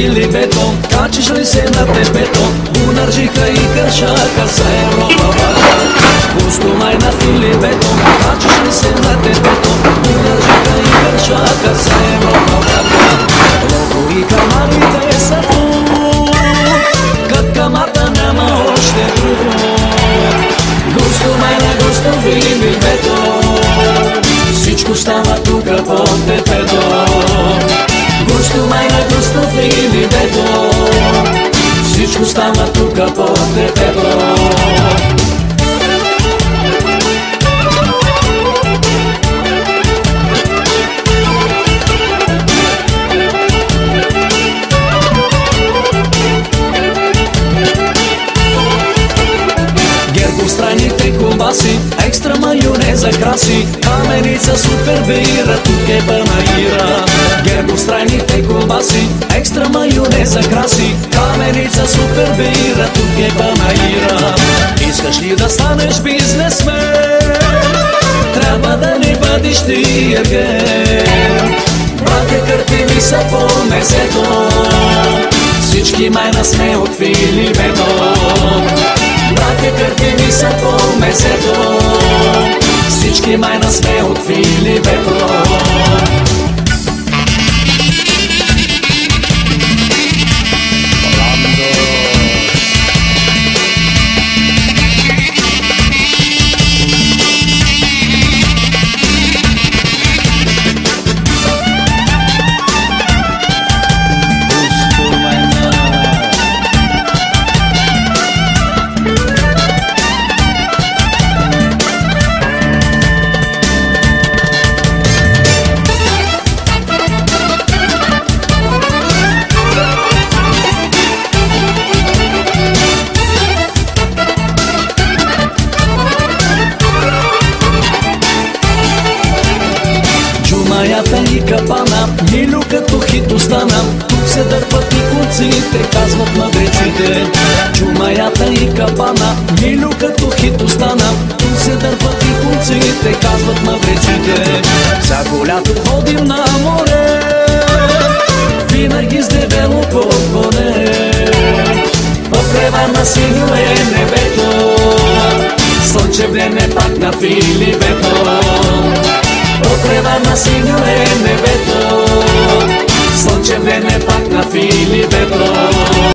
Филипето, качиш ли се на тепето, унарджика и кршака за Европа. Пусто на Филипето, качиш ли се на тепето, унарджика и кршака за Европа. Лого и камарите са тук, кът камарта няма още друг. Густо на густо Филипето, всичко става тука под тепето. Густо на густо Филипето, всичко става тука под тепето. Гергостранните колбаси, екстра майонеза краси, каменица супер бира, тук е панаира. Гергостранните колбаси, екстра майонеза краси, каменица супер бира, тук е панаира. Искаш ли да станеш бизнесмен? Трябва да не бъдеш ти ерген. Братя кърпи ми са по месето, всички майна сме от Филипето. Братя кърпи ми са по месето, всички майна сме от Филипето. Джумаята и капана, Милю като хит остана, тук се дърпат и конците, казват мъдреците. Джумаята и капана, Милю като хит остана, тук се дърпат и конците, казват мъдреците. Всяко лято ходим на море, винаги с дебело подбоне. Покрива на синьо е небето, слънчев ден е пак на Филипето. Покрива на синьо е небето,